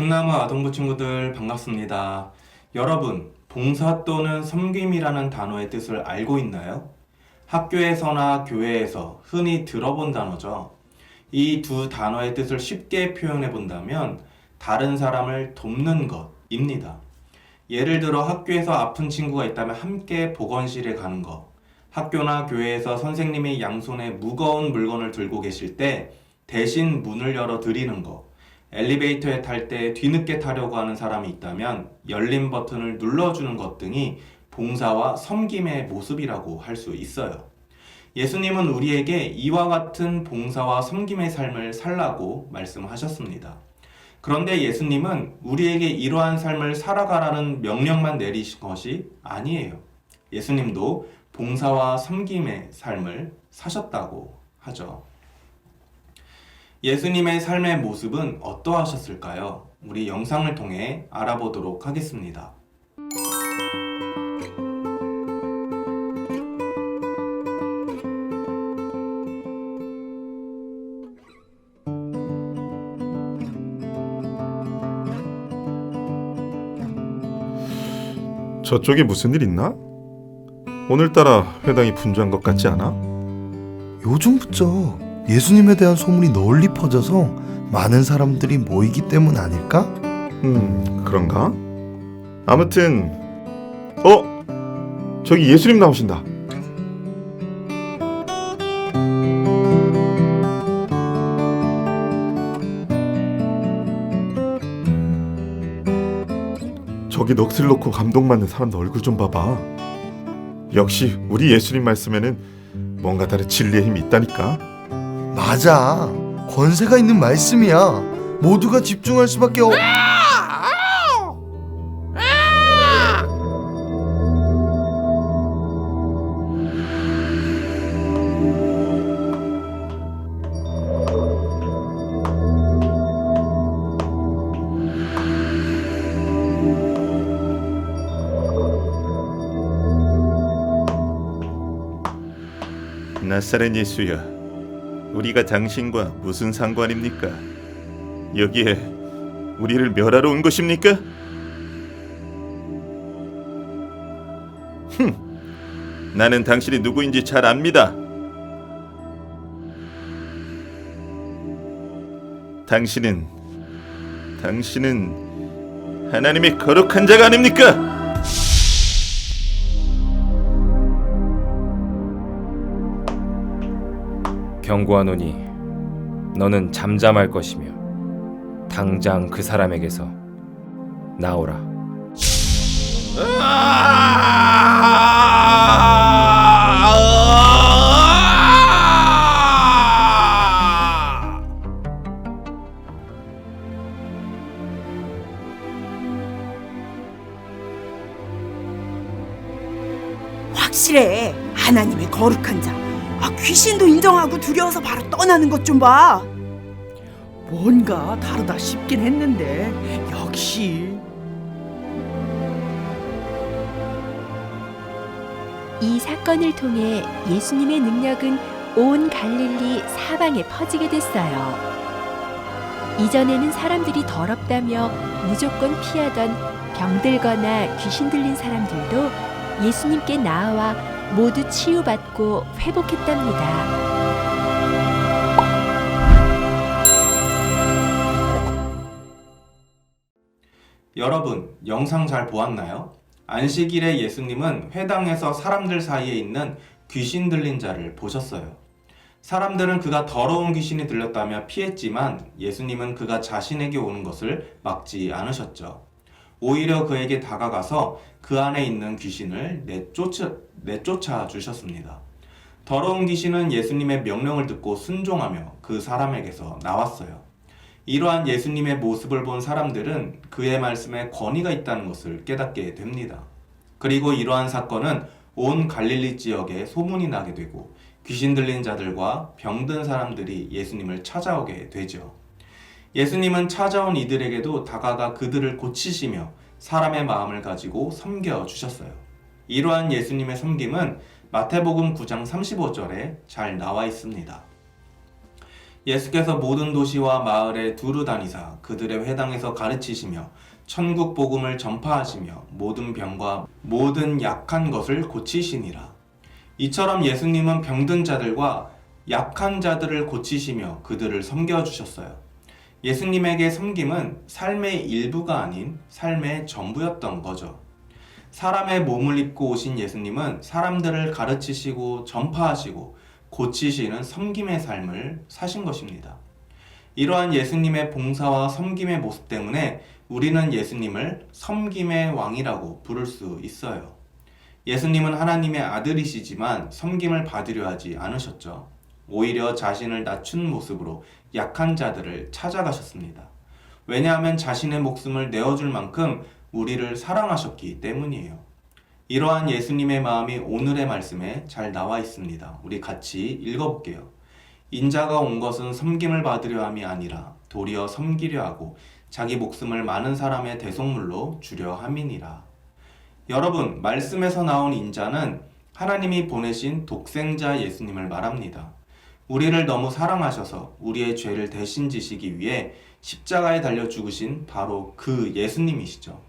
꿈나무 아동부 친구들 반갑습니다. 여러분, 봉사 또는 섬김이라는 단어의 뜻을 알고 있나요? 학교에서나 교회에서 흔히 들어본 단어죠. 이 두 단어의 뜻을 쉽게 표현해 본다면 다른 사람을 돕는 것입니다. 예를 들어 학교에서 아픈 친구가 있다면 함께 보건실에 가는 것, 학교나 교회에서 선생님이 양손에 무거운 물건을 들고 계실 때 대신 문을 열어 드리는 것, 엘리베이터에 탈 때 뒤늦게 타려고 하는 사람이 있다면 열림 버튼을 눌러주는 것 등이 봉사와 섬김의 모습이라고 할 수 있어요. 예수님은 우리에게 이와 같은 봉사와 섬김의 삶을 살라고 말씀하셨습니다. 그런데 예수님은 우리에게 이러한 삶을 살아가라는 명령만 내리신 것이 아니에요. 예수님도 봉사와 섬김의 삶을 사셨다고 하죠. 예수님의 삶의 모습은 어떠하셨을까요? 우리 영상을 통해 알아보도록 하겠습니다. 저쪽에 무슨 일 있나? 오늘따라 회당이 분주한 것 같지 않아? 요즘 부쩍 예수님에 대한 소문이 널리 퍼져서 많은 사람들이 모이기 때문 아닐까? 그런가? 아무튼 저기 예수님 나오신다. 저기 넋을 놓고 감동받는 사람들 얼굴 좀 봐봐. 역시 우리 예수님 말씀에는 뭔가 다른 진리의 힘이 있다니까. 맞아. 권세가 있는 말씀이야. 모두가 집중할 수밖에 없... 나사렛 예수여, 우리가 당신과 무슨 상관입니까? 여기에 우리를 멸하러 온 것입니까? 나는 당신이 누구인지 잘 압니다. 당신은 하나님의 거룩한 자가 아닙니까? 경고하노니 너는 잠잠할 것이며 당장 그 사람에게서 나오라. 확실해. 하나님의 거룩한 자. 귀신도 인정하고 두려워서 바로 떠나는 것 좀 봐. 뭔가 다르다 싶긴 했는데 역시 이 사건을 통해 예수님의 능력은 온 갈릴리 사방에 퍼지게 됐어요. 이전에는 사람들이 더럽다며 무조건 피하던 병들거나 귀신 들린 사람들도 예수님께 나아와 모두 치유받고 회복했답니다. 여러분, 영상 잘 보았나요? 안식일에 예수님은 회당에서 사람들 사이에 있는 귀신 들린 자를 보셨어요. 사람들은 그가 더러운 귀신이 들렸다며 피했지만 예수님은 그가 자신에게 오는 것을 막지 않으셨죠. 오히려 그에게 다가가서 그 안에 있는 귀신을 내쫓아 주셨습니다. 더러운 귀신은 예수님의 명령을 듣고 순종하며 그 사람에게서 나왔어요. 이러한 예수님의 모습을 본 사람들은 그의 말씀에 권위가 있다는 것을 깨닫게 됩니다. 그리고 이러한 사건은 온 갈릴리 지역에 소문이 나게 되고 귀신 들린 자들과 병든 사람들이 예수님을 찾아오게 되죠. 예수님은 찾아온 이들에게도 다가가 그들을 고치시며 사람의 마음을 가지고 섬겨주셨어요. 이러한 예수님의 섬김은 마태복음 9장 35절에 잘 나와 있습니다. 예수께서 모든 도시와 마을에 두루 다니사 그들의 회당에서 가르치시며 천국 복음을 전파하시며 모든 병과 모든 약한 것을 고치시니라. 이처럼 예수님은 병든 자들과 약한 자들을 고치시며 그들을 섬겨주셨어요. 예수님에게 섬김은 삶의 일부가 아닌 삶의 전부였던 거죠. 사람의 몸을 입고 오신 예수님은 사람들을 가르치시고 전파하시고 고치시는 섬김의 삶을 사신 것입니다. 이러한 예수님의 봉사와 섬김의 모습 때문에 우리는 예수님을 섬김의 왕이라고 부를 수 있어요. 예수님은 하나님의 아들이시지만 섬김을 받으려 하지 않으셨죠. 오히려 자신을 낮춘 모습으로 약한 자들을 찾아가셨습니다. 왜냐하면 자신의 목숨을 내어줄 만큼 우리를 사랑하셨기 때문이에요. 이러한 예수님의 마음이 오늘의 말씀에 잘 나와 있습니다. 우리 같이 읽어볼게요. 인자가 온 것은 섬김을 받으려 함이 아니라 도리어 섬기려 하고 자기 목숨을 많은 사람의 대속물로 주려 함이니라. 여러분, 말씀에서 나온 인자는 하나님이 보내신 독생자 예수님을 말합니다. 우리를 너무 사랑하셔서 우리의 죄를 대신 지시기 위해 십자가에 달려 죽으신 바로 그 예수님이시죠.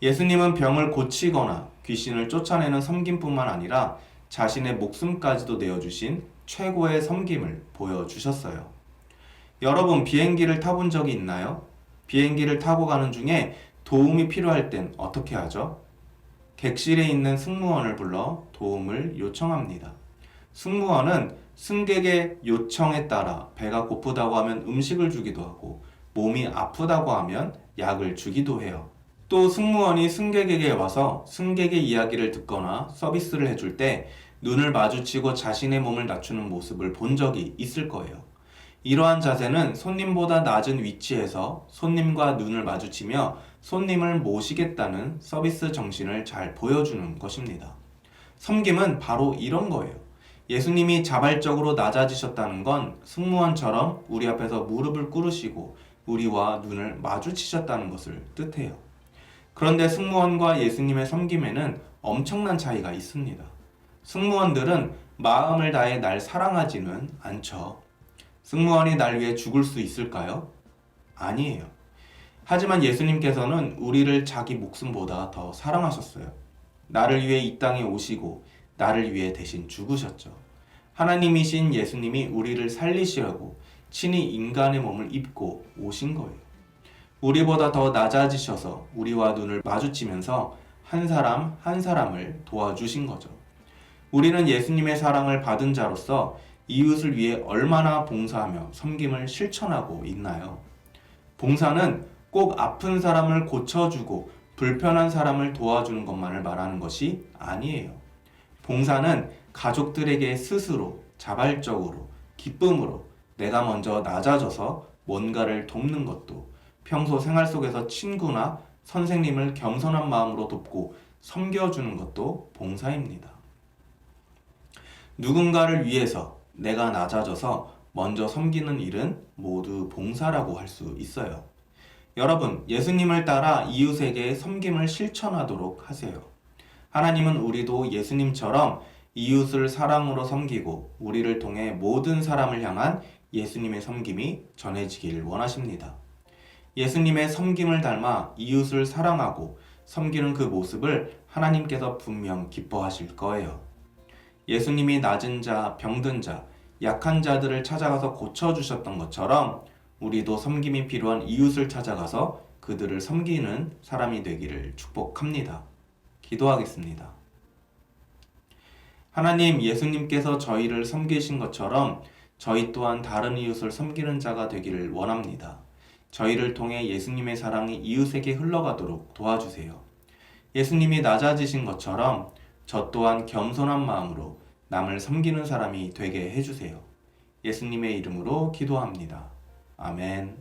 예수님은 병을 고치거나 귀신을 쫓아내는 섬김뿐만 아니라 자신의 목숨까지도 내어주신 최고의 섬김을 보여주셨어요. 여러분, 비행기를 타본 적이 있나요? 비행기를 타고 가는 중에 도움이 필요할 땐 어떻게 하죠? 객실에 있는 승무원을 불러 도움을 요청합니다. 승무원은 승객의 요청에 따라 배가 고프다고 하면 음식을 주기도 하고 몸이 아프다고 하면 약을 주기도 해요. 또 승무원이 승객에게 와서 승객의 이야기를 듣거나 서비스를 해줄 때 눈을 마주치고 자신의 몸을 낮추는 모습을 본 적이 있을 거예요. 이러한 자세는 손님보다 낮은 위치에서 손님과 눈을 마주치며 손님을 모시겠다는 서비스 정신을 잘 보여주는 것입니다. 섬김은 바로 이런 거예요. 예수님이 자발적으로 낮아지셨다는 건 승무원처럼 우리 앞에서 무릎을 꿇으시고 우리와 눈을 마주치셨다는 것을 뜻해요. 그런데 승무원과 예수님의 섬김에는 엄청난 차이가 있습니다. 승무원들은 마음을 다해 날 사랑하지는 않죠. 승무원이 날 위해 죽을 수 있을까요? 아니에요. 하지만 예수님께서는 우리를 자기 목숨보다 더 사랑하셨어요. 나를 위해 이 땅에 오시고 나를 위해 대신 죽으셨죠. 하나님이신 예수님이 우리를 살리시려고 친히 인간의 몸을 입고 오신 거예요. 우리보다 더 낮아지셔서 우리와 눈을 마주치면서 한 사람 한 사람을 도와주신 거죠. 우리는 예수님의 사랑을 받은 자로서 이웃을 위해 얼마나 봉사하며 섬김을 실천하고 있나요? 봉사는 꼭 아픈 사람을 고쳐주고 불편한 사람을 도와주는 것만을 말하는 것이 아니에요. 봉사는 가족들에게 스스로 자발적으로 기쁨으로 내가 먼저 낮아져서 뭔가를 돕는 것도, 평소 생활 속에서 친구나 선생님을 겸손한 마음으로 돕고 섬겨주는 것도 봉사입니다. 누군가를 위해서 내가 낮아져서 먼저 섬기는 일은 모두 봉사라고 할 수 있어요. 여러분, 예수님을 따라 이웃에게 섬김을 실천하도록 하세요. 하나님은 우리도 예수님처럼 이웃을 사랑으로 섬기고 우리를 통해 모든 사람을 향한 예수님의 섬김이 전해지길 원하십니다. 예수님의 섬김을 닮아 이웃을 사랑하고 섬기는 그 모습을 하나님께서 분명 기뻐하실 거예요. 예수님이 낮은 자, 병든 자, 약한 자들을 찾아가서 고쳐주셨던 것처럼 우리도 섬김이 필요한 이웃을 찾아가서 그들을 섬기는 사람이 되기를 축복합니다. 기도하겠습니다. 하나님, 예수님께서 저희를 섬기신 것처럼 저희 또한 다른 이웃을 섬기는 자가 되기를 원합니다. 저희를 통해 예수님의 사랑이 이웃에게 흘러가도록 도와주세요. 예수님이 낮아지신 것처럼 저 또한 겸손한 마음으로 남을 섬기는 사람이 되게 해주세요. 예수님의 이름으로 기도합니다. 아멘.